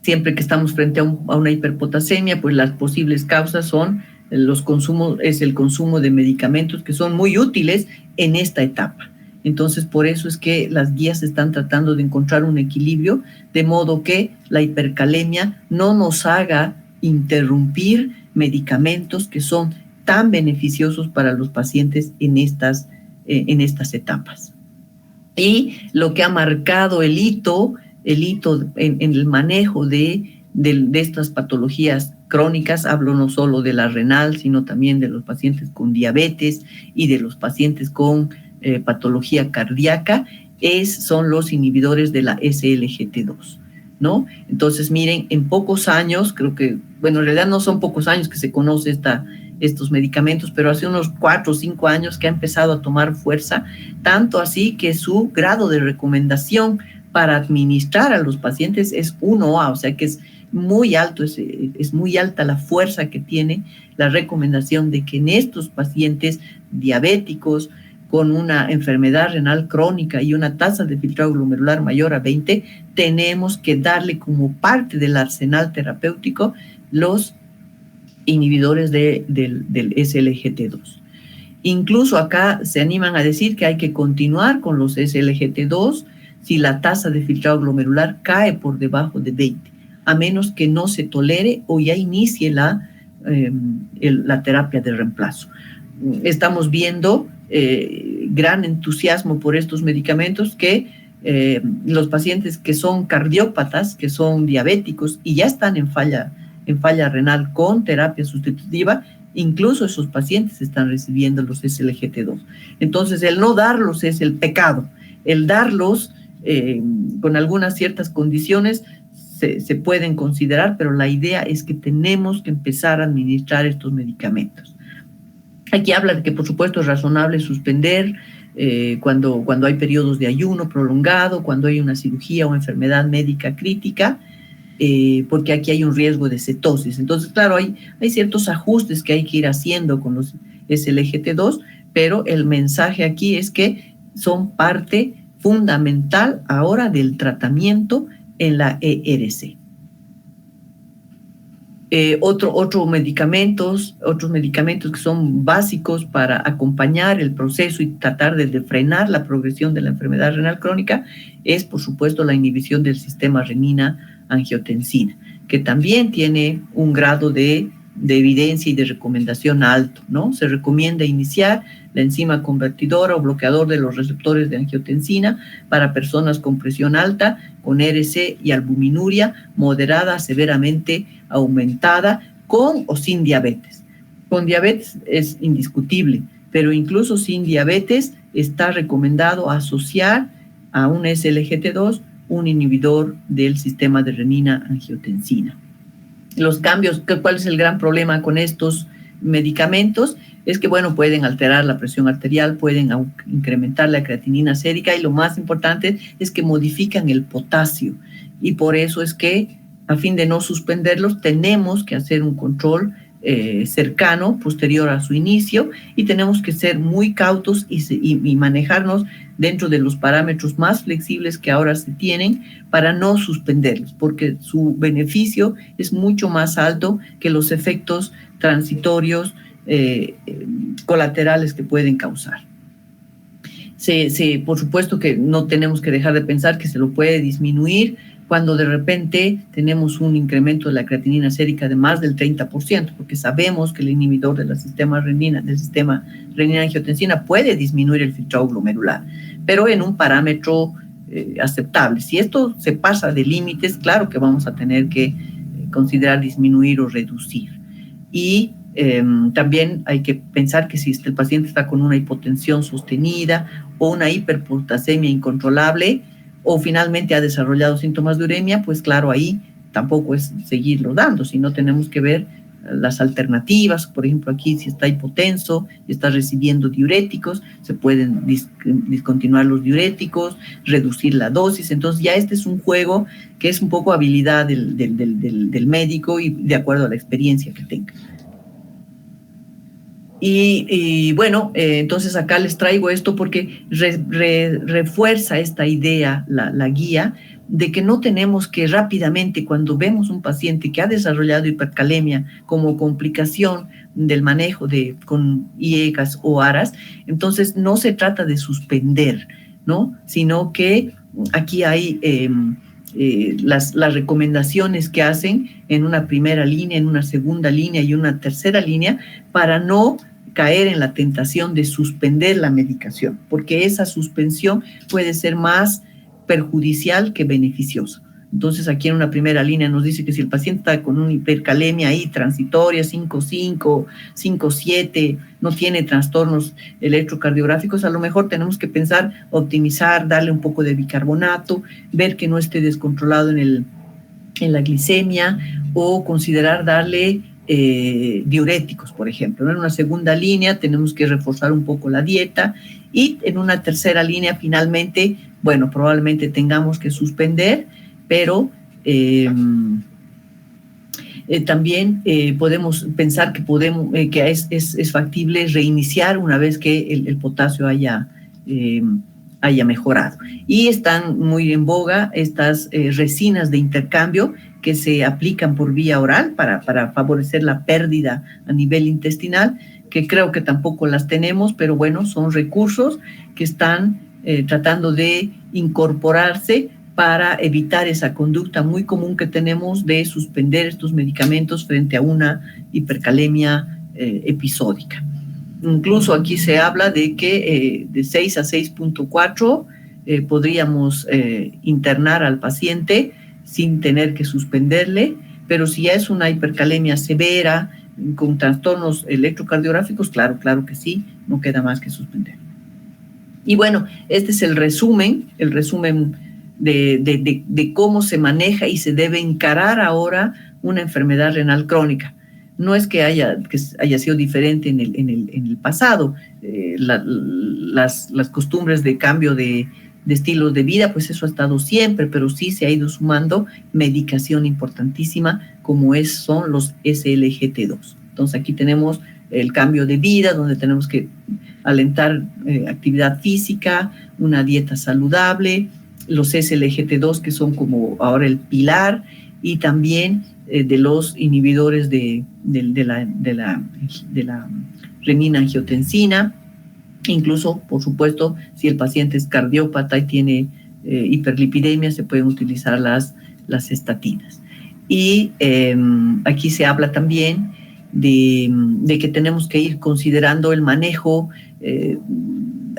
siempre que estamos frente a una hiperpotasemia, pues las posibles causas son el consumo de medicamentos que son muy útiles en esta etapa. Entonces, por eso es que las guías están tratando de encontrar un equilibrio, de modo que la hipercalemia no nos haga interrumpir medicamentos que son tan beneficiosos para los pacientes en estas etapas. Y lo que ha marcado el hito en el manejo de estas patologías crónicas, hablo no solo de la renal, sino también de los pacientes con diabetes y de los pacientes con patología cardíaca, son los inhibidores de la SGLT2, ¿no? Entonces, miren, en pocos años, creo que, bueno, en realidad no son pocos años que se conoce estos medicamentos, pero hace unos 4 o 5 años que ha empezado a tomar fuerza, tanto así que su grado de recomendación para administrar a los pacientes es 1A, o sea que es muy alto, es muy alta la fuerza que tiene la recomendación de que en estos pacientes diabéticos con una enfermedad renal crónica y una tasa de filtrado glomerular mayor a 20, tenemos que darle como parte del arsenal terapéutico los inhibidores del SGLT2. Incluso acá se animan a decir que hay que continuar con los SGLT2 si la tasa de filtrado glomerular cae por debajo de 20, a menos que no se tolere o ya inicie la terapia de reemplazo. Estamos viendo gran entusiasmo por estos medicamentos que los pacientes que son cardiópatas, que son diabéticos y ya están en falla renal con terapia sustitutiva, incluso esos pacientes están recibiendo los SGLT2. Entonces, el no darlos es el pecado. El darlos con algunas ciertas condiciones se pueden considerar, pero la idea es que tenemos que empezar a administrar estos medicamentos. Aquí habla de que, por supuesto, es razonable suspender cuando hay periodos de ayuno prolongado, cuando hay una cirugía o enfermedad médica crítica, porque aquí hay un riesgo de cetosis. Entonces, claro, hay ciertos ajustes que hay que ir haciendo con los SGLT2, pero el mensaje aquí es que son parte fundamental ahora del tratamiento en la ERC. Otros medicamentos que son básicos para acompañar el proceso y tratar de frenar la progresión de la enfermedad renal crónica es, por supuesto, la inhibición del sistema renina-angiotensina, que también tiene un grado de evidencia y de recomendación alto, ¿no? Se recomienda iniciar la enzima convertidora o bloqueador de los receptores de angiotensina para personas con presión alta, con ERC y albuminuria moderada a severamente aumentada, con o sin diabetes. Con diabetes es indiscutible, pero incluso sin diabetes está recomendado asociar a un SGLT2 un inhibidor del sistema de renina-angiotensina. Los cambios, ¿cuál es el gran problema con estos medicamentos? Es que, bueno, pueden alterar la presión arterial, pueden incrementar la creatinina sérica y lo más importante es que modifican el potasio. Y por eso es que, a fin de no suspenderlos, tenemos que hacer un control cercano, posterior a su inicio, y tenemos que ser muy cautos y manejarnos dentro de los parámetros más flexibles que ahora se tienen para no suspenderlos, porque su beneficio es mucho más alto que los efectos transitorios colaterales que pueden causar. Por supuesto que no tenemos que dejar de pensar que se lo puede disminuir cuando de repente tenemos un incremento de la creatinina sérica de más del 30%, porque sabemos que el inhibidor del sistema renina-angiotensina puede disminuir el filtrado glomerular, pero en un parámetro aceptable. Si esto se pasa de límites, claro que vamos a tener que considerar disminuir o reducir. Y también hay que pensar que si el paciente está con una hipotensión sostenida o una hiperpotasemia incontrolable, o finalmente ha desarrollado síntomas de uremia, pues claro, ahí tampoco es seguirlo dando, sino tenemos que ver las alternativas. Por ejemplo, aquí si está hipotenso y está recibiendo diuréticos, se pueden discontinuar los diuréticos, reducir la dosis. Entonces ya este es un juego que es un poco habilidad del médico y de acuerdo a la experiencia que tenga. Y bueno, entonces acá les traigo esto porque refuerza esta idea, la guía, de que no tenemos que rápidamente, cuando vemos un paciente que ha desarrollado hipercalemia como complicación del manejo con IECAS o ARAS, entonces no se trata de suspender, ¿no? Sino que aquí hay las recomendaciones que hacen en una primera línea, en una segunda línea y una tercera línea para no caer en la tentación de suspender la medicación, porque esa suspensión puede ser más perjudicial que beneficiosa. Entonces, aquí en una primera línea nos dice que si el paciente está con una hipercalemia ahí transitoria, 5.5, 5.7, no tiene trastornos electrocardiográficos, a lo mejor tenemos que pensar, optimizar, darle un poco de bicarbonato, ver que no esté descontrolado en la glicemia, o considerar darle diuréticos, por ejemplo. En una segunda línea tenemos que reforzar un poco la dieta, y en una tercera línea finalmente, bueno, probablemente tengamos que suspender, pero también podemos pensar que es factible reiniciar una vez que el potasio haya mejorado. Y están muy en boga estas resinas de intercambio que se aplican por vía oral para favorecer la pérdida a nivel intestinal, que creo que tampoco las tenemos, pero bueno, son recursos que están tratando de incorporarse para evitar esa conducta muy común que tenemos de suspender estos medicamentos frente a una hipercalemia episódica. Incluso aquí se habla de que de 6 a 6.4 podríamos internar al paciente sin tener que suspenderle, pero si ya es una hipercalemia severa, con trastornos electrocardiográficos, claro que sí, no queda más que suspender. Y bueno, este es el resumen de cómo se maneja y se debe encarar ahora una enfermedad renal crónica. No es que haya sido diferente en el pasado. Las costumbres de cambio de de estilos de vida, pues eso ha estado siempre, pero sí se ha ido sumando medicación importantísima como son los SGLT2. Entonces aquí tenemos el cambio de vida, donde tenemos que alentar actividad física, una dieta saludable, los SGLT2 que son como ahora el pilar, y también de los inhibidores de la renina-angiotensina. Incluso, por supuesto, si el paciente es cardiópata y tiene hiperlipidemia, se pueden utilizar las estatinas. Y aquí se habla también de que tenemos que ir considerando el manejo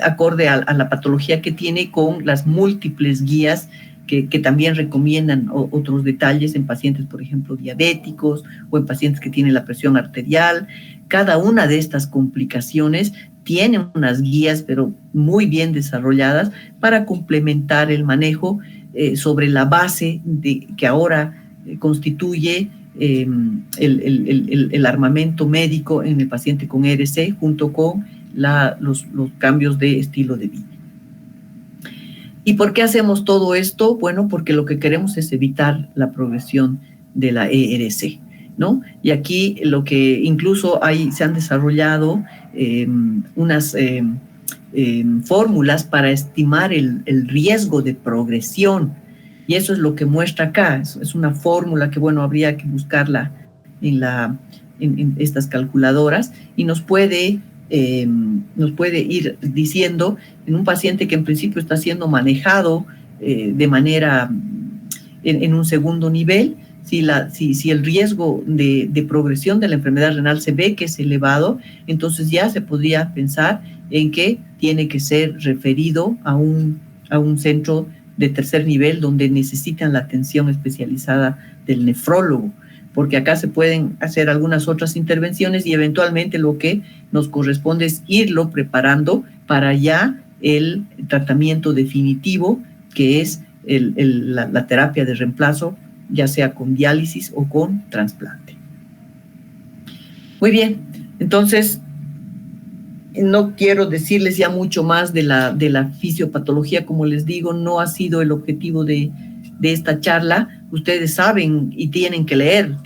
acorde a la patología que tiene, con las múltiples guías que también recomiendan otros detalles en pacientes, por ejemplo, diabéticos o en pacientes que tienen la presión arterial. Cada una de estas complicaciones tiene unas guías, pero muy bien desarrolladas para complementar el manejo sobre la base que ahora constituye el armamento médico en el paciente con ERC, junto con los cambios de estilo de vida. ¿Y por qué hacemos todo esto? Bueno, porque lo que queremos es evitar la progresión de la ERC, ¿no? Y aquí lo que incluso se han desarrollado unas fórmulas para estimar el riesgo de progresión, y eso es lo que muestra acá. Es una fórmula que, bueno, habría que buscarla en estas calculadoras, y nos puede ir diciendo en un paciente que en principio está siendo manejado de manera en un segundo nivel, si el riesgo de progresión de la enfermedad renal se ve que es elevado, entonces ya se podría pensar en que tiene que ser referido a un centro de tercer nivel donde necesitan la atención especializada del nefrólogo, porque acá se pueden hacer algunas otras intervenciones y eventualmente lo que nos corresponde es irlo preparando para ya el tratamiento definitivo, que es la terapia de reemplazo, ya sea con diálisis o con trasplante. Muy bien, entonces no quiero decirles ya mucho más de la fisiopatología. Como les digo, no ha sido el objetivo de esta charla. Ustedes saben y tienen que leer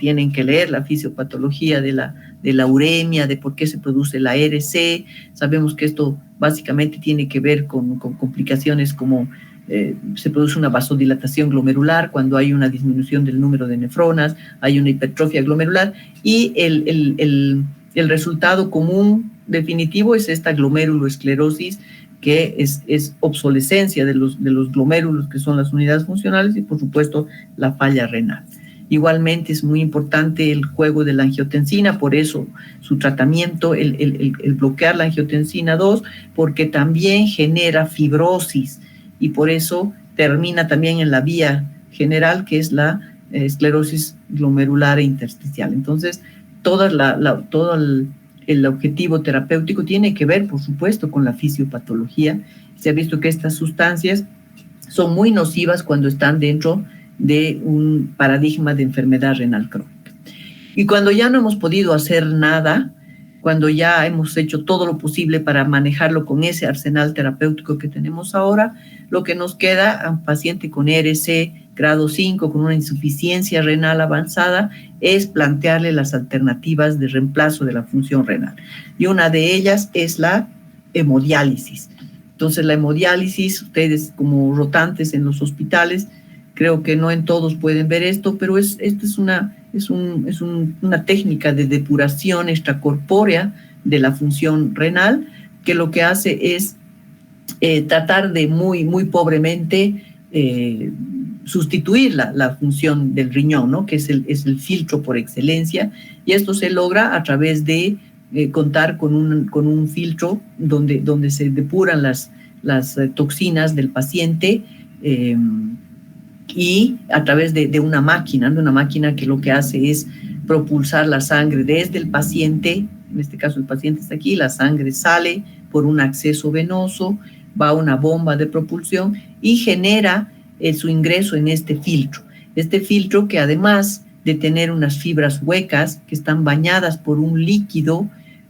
la fisiopatología de la uremia, de por qué se produce la ERC. Sabemos que esto básicamente tiene que ver con complicaciones como se produce una vasodilatación glomerular cuando hay una disminución del número de nefronas, hay una hipertrofia glomerular, y el resultado común definitivo es esta glomeruloesclerosis, que es obsolescencia de los glomérulos, que son las unidades funcionales, y por supuesto la falla renal. Igualmente es muy importante el juego de la angiotensina, por eso su tratamiento, el bloquear la angiotensina 2, porque también genera fibrosis y por eso termina también en la vía general, que es la esclerosis glomerular e intersticial. Entonces, todo el objetivo terapéutico tiene que ver, por supuesto, con la fisiopatología. Se ha visto que estas sustancias son muy nocivas cuando están dentro de un paradigma de enfermedad renal crónica. Y cuando ya no hemos podido hacer nada, cuando ya hemos hecho todo lo posible para manejarlo con ese arsenal terapéutico que tenemos ahora, lo que nos queda a un paciente con ERC grado 5, con una insuficiencia renal avanzada, es plantearle las alternativas de reemplazo de la función renal. Y una de ellas es la hemodiálisis. Entonces, la hemodiálisis, ustedes como rotantes en los hospitales, creo que no en todos pueden ver esto, pero esta es una técnica de depuración extracorpórea de la función renal, que lo que hace es tratar de muy pobremente sustituir la función del riñón, ¿no? Que es el filtro por excelencia, y esto se logra a través de contar con un filtro donde se depuran las toxinas del paciente, y a través de una máquina que lo que hace es propulsar la sangre desde el paciente. En este caso el paciente está aquí, la sangre sale por un acceso venoso, va a una bomba de propulsión y genera su ingreso en este filtro que, además de tener unas fibras huecas que están bañadas por un líquido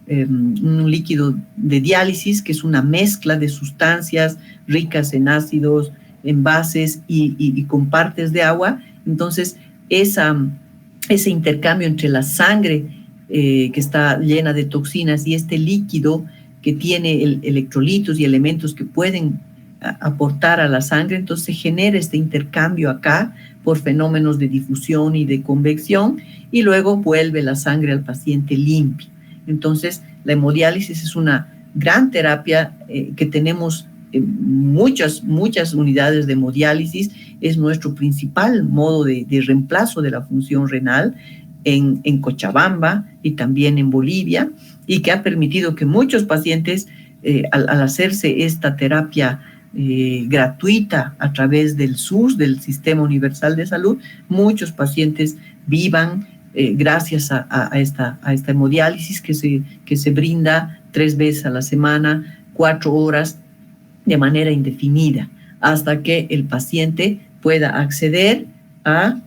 un líquido de diálisis, que es una mezcla de sustancias ricas en ácidos, en bases y con partes de agua. Entonces, ese intercambio entre la sangre que está llena de toxinas y este líquido que tiene electrolitos y elementos que pueden aportar a la sangre, entonces se genera este intercambio acá por fenómenos de difusión y de convección, y luego vuelve la sangre al paciente limpia. Entonces, la hemodiálisis es una gran terapia que tenemos muchas unidades de hemodiálisis. Es nuestro principal modo de reemplazo de la función renal en Cochabamba y también en Bolivia, y que ha permitido que muchos pacientes, al hacerse esta terapia gratuita a través del SUS, del Sistema Universal de Salud, muchos pacientes vivan gracias a esta hemodiálisis que se brinda 3 veces a la semana, 4 horas, de manera indefinida, hasta que el paciente pueda acceder a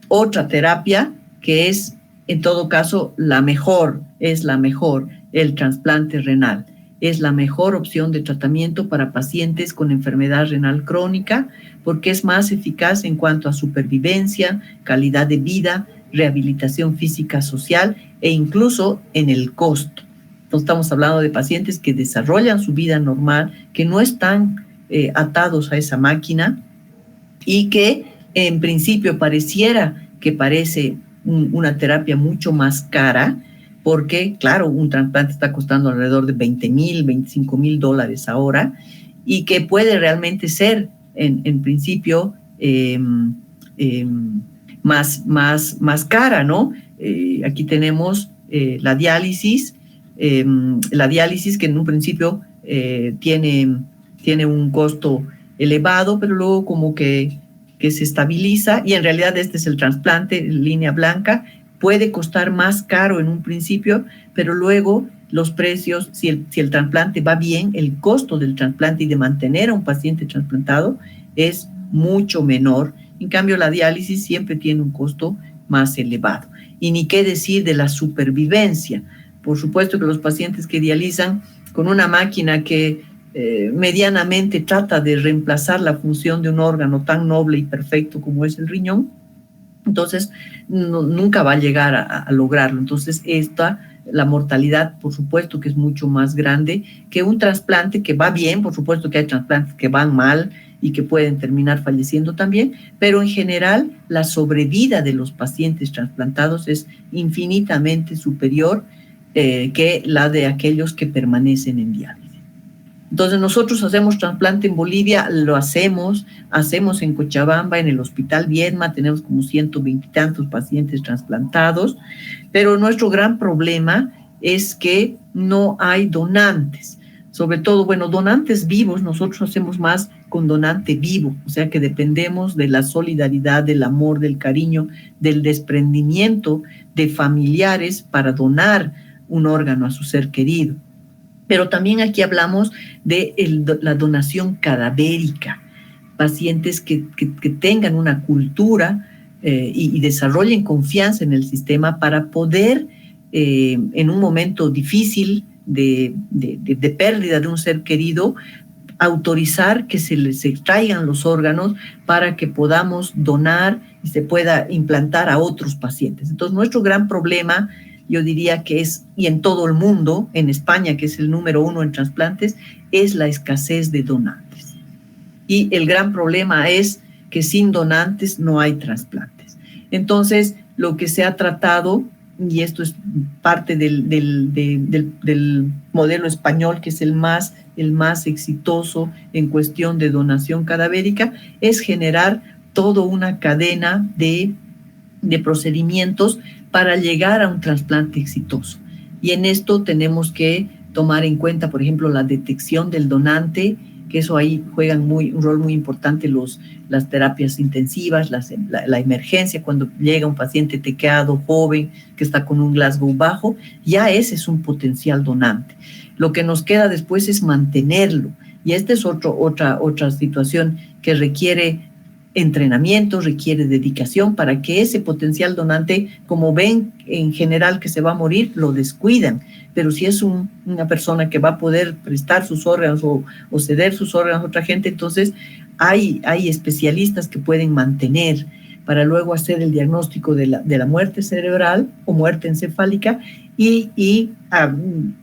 otra terapia que es, en todo caso, la mejor, el trasplante renal. Es la mejor opción de tratamiento para pacientes con enfermedad renal crónica, porque es más eficaz en cuanto a supervivencia, calidad de vida, rehabilitación física, social e incluso en el costo. Entonces, estamos hablando de pacientes que desarrollan su vida normal, que no están atados a esa máquina y que en principio parece una terapia mucho más cara, porque, claro, un trasplante está costando alrededor de $20,000, $25,000 ahora, y que puede realmente ser, en principio, más cara, ¿no? Aquí tenemos la diálisis que en un principio tiene un costo elevado, pero luego como que se estabiliza, y en realidad este es el trasplante en línea blanca. Puede costar más caro en un principio, pero luego los precios, si el trasplante va bien, el costo del trasplante y de mantener a un paciente trasplantado es mucho menor. En cambio, la diálisis siempre tiene un costo más elevado. Y ni qué decir de la supervivencia. Por supuesto que los pacientes que dializan con una máquina que medianamente trata de reemplazar la función de un órgano tan noble y perfecto como es el riñón, entonces nunca va a llegar a lograrlo. Entonces la mortalidad, por supuesto que es mucho más grande que un trasplante que va bien. Por supuesto que hay trasplantes que van mal y que pueden terminar falleciendo también, pero en general la sobrevida de los pacientes trasplantados es infinitamente superior que la de aquellos que permanecen en diálisis. Entonces nosotros hacemos trasplante en Bolivia, lo hacemos en Cochabamba, en el Hospital Viedma, tenemos como 120 y tantos pacientes trasplantados, pero nuestro gran problema es que no hay donantes, sobre todo, donantes vivos. Nosotros hacemos más con donante vivo, o sea que dependemos de la solidaridad, del amor, del cariño, del desprendimiento de familiares para donar un órgano a su ser querido. Pero también aquí hablamos de la donación cadavérica, pacientes que tengan una cultura y desarrollen confianza en el sistema para poder, en un momento difícil de pérdida de un ser querido, autorizar que se les extraigan los órganos para que podamos donar y se pueda implantar a otros pacientes. Entonces, nuestro gran problema, yo diría que es, y en todo el mundo, en España, que es el número 1 en trasplantes, es la escasez de donantes. Y el gran problema es que sin donantes no hay trasplantes. Entonces, lo que se ha tratado, y esto es parte del modelo español, que es el más exitoso en cuestión de donación cadavérica, es generar toda una cadena de procedimientos para llegar a un trasplante exitoso. Y en esto tenemos que tomar en cuenta, por ejemplo, la detección del donante, que eso ahí juegan un rol muy importante las terapias intensivas, la emergencia, cuando llega un paciente tequeado, joven, que está con un Glasgow bajo, ya ese es un potencial donante. Lo que nos queda después es mantenerlo, y esta es otra situación que requiere entrenamiento, requiere dedicación para que ese potencial donante, como ven en general que se va a morir, lo descuidan. Pero si es una persona que va a poder prestar sus órganos o ceder sus órganos a otra gente, entonces hay especialistas que pueden mantener para luego hacer el diagnóstico de la muerte cerebral o muerte encefálica y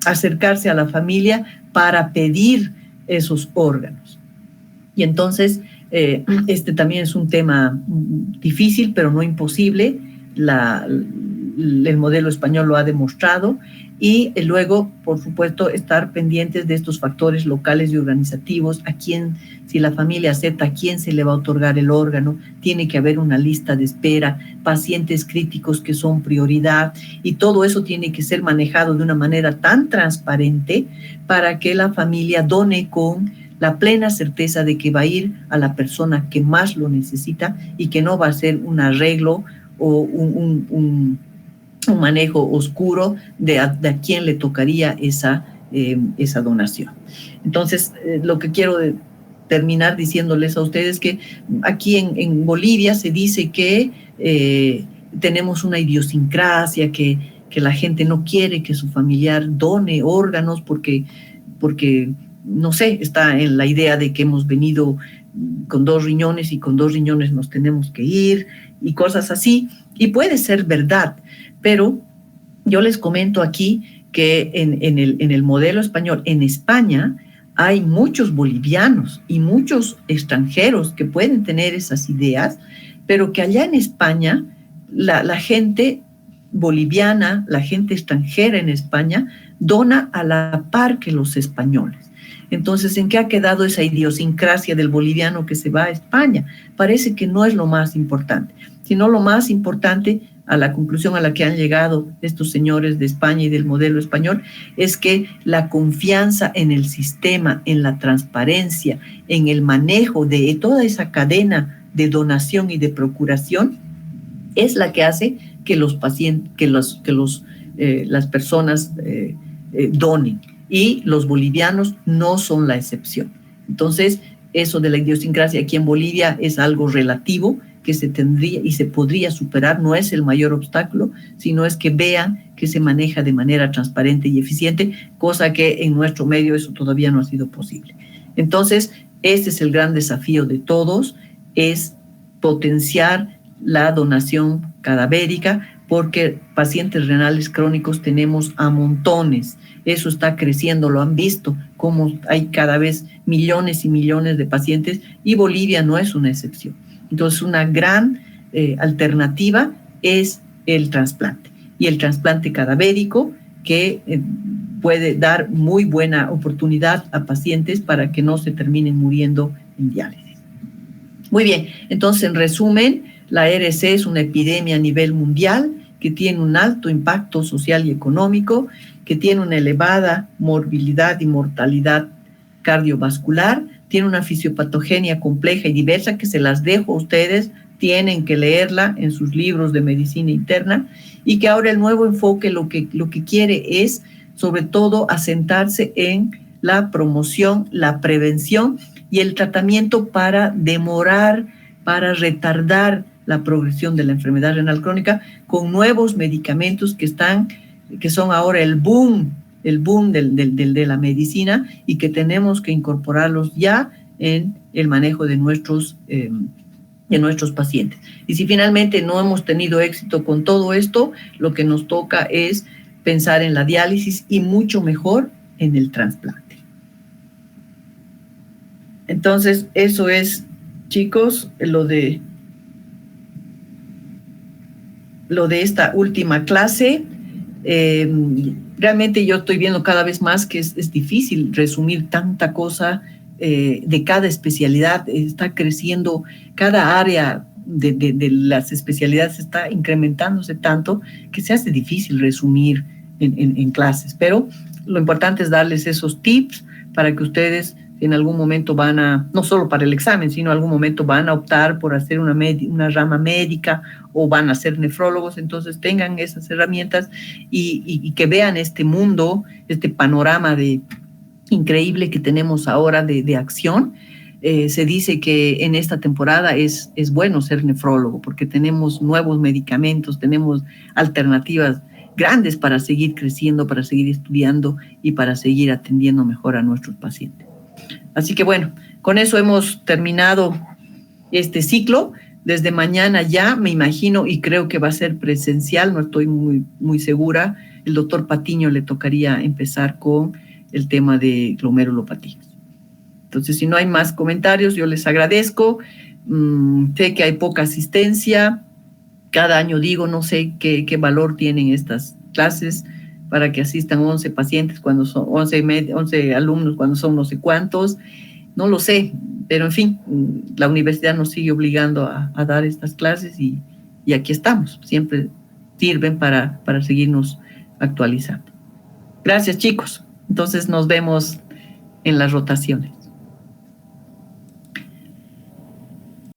acercarse a la familia para pedir esos órganos. Y entonces, este también es un tema difícil, pero no imposible. El modelo español lo ha demostrado. Y luego, por supuesto, estar pendientes de estos factores locales y organizativos, a quién, si la familia acepta, a quién se le va a otorgar el órgano, tiene que haber una lista de espera, pacientes críticos que son prioridad, y todo eso tiene que ser manejado de una manera tan transparente para que la familia done con la plena certeza de que va a ir a la persona que más lo necesita y que no va a ser un arreglo o un manejo oscuro de a quién le tocaría esa donación. Entonces, lo que quiero terminar diciéndoles a ustedes que aquí en Bolivia se dice que tenemos una idiosincrasia, que la gente no quiere que su familiar done órganos porque no sé, está en la idea de que hemos venido con 2 riñones y con 2 riñones nos tenemos que ir y cosas así. Y puede ser verdad, pero yo les comento aquí que en el modelo español, en España, hay muchos bolivianos y muchos extranjeros que pueden tener esas ideas, pero que allá en España la gente boliviana, la gente extranjera en España, dona a la par que los españoles. Entonces, ¿en qué ha quedado esa idiosincrasia del boliviano que se va a España? Parece que no es lo más importante, sino lo más importante, a la conclusión a la que han llegado estos señores de España y del modelo español, es que la confianza en el sistema, en la transparencia, en el manejo de toda esa cadena de donación y de procuración, es la que hace que los pacientes, las personas donen. Y los bolivianos no son la excepción. Entonces, eso de la idiosincrasia aquí en Bolivia es algo relativo que se tendría y se podría superar, no es el mayor obstáculo, sino es que vean que se maneja de manera transparente y eficiente, cosa que en nuestro medio eso todavía no ha sido posible. Entonces, este es el gran desafío de todos, es potenciar la donación cadavérica, porque pacientes renales crónicos tenemos a montones. Eso está creciendo, lo han visto, como hay cada vez millones y millones de pacientes, y Bolivia no es una excepción. Entonces, una gran alternativa es el trasplante, y el trasplante cadavérico, que puede dar muy buena oportunidad a pacientes para que no se terminen muriendo en diálisis. Muy bien, entonces, en resumen, la RC es una epidemia a nivel mundial que tiene un alto impacto social y económico, que tiene una elevada morbilidad y mortalidad cardiovascular, tiene una fisiopatogenia compleja y diversa que se las dejo a ustedes, tienen que leerla en sus libros de medicina interna, y que ahora el nuevo enfoque lo que quiere es sobre todo asentarse en la promoción, la prevención y el tratamiento para demorar, para retardar la progresión de la enfermedad renal crónica con nuevos medicamentos que son ahora el boom de la medicina, y que tenemos que incorporarlos ya en el manejo de nuestros pacientes. Y si finalmente no hemos tenido éxito con todo esto, lo que nos toca es pensar en la diálisis y mucho mejor en el trasplante. Entonces, eso es, chicos, lo de esta última clase. Realmente yo estoy viendo cada vez más que es difícil resumir tanta cosa de cada especialidad. Está creciendo cada área de las especialidades, está incrementándose tanto que se hace difícil resumir en clases, pero lo importante es darles esos tips para que ustedes en algún momento no solo para el examen, sino en algún momento van a optar por hacer una rama médica o van a ser nefrólogos, entonces tengan esas herramientas y que vean este mundo, este panorama increíble que tenemos ahora de acción. se dice que en esta temporada es bueno ser nefrólogo porque tenemos nuevos medicamentos, tenemos alternativas grandes para seguir creciendo, para seguir estudiando y para seguir atendiendo mejor a nuestros pacientes. Así que bueno, con eso hemos terminado este ciclo. Desde mañana ya, me imagino, y creo que va a ser presencial, no estoy muy segura, el doctor Patiño le tocaría empezar con el tema de glomerulopatías. Entonces, si no hay más comentarios, yo les agradezco. Sé que hay poca asistencia. Cada año digo, no sé qué valor tienen estas clases para que asistan 11 pacientes cuando son 11 alumnos cuando son no sé cuántos. No lo sé, pero en fin, la universidad nos sigue obligando a dar estas clases y aquí estamos. Siempre sirven para seguirnos actualizando. Gracias, chicos. Entonces nos vemos en las rotaciones.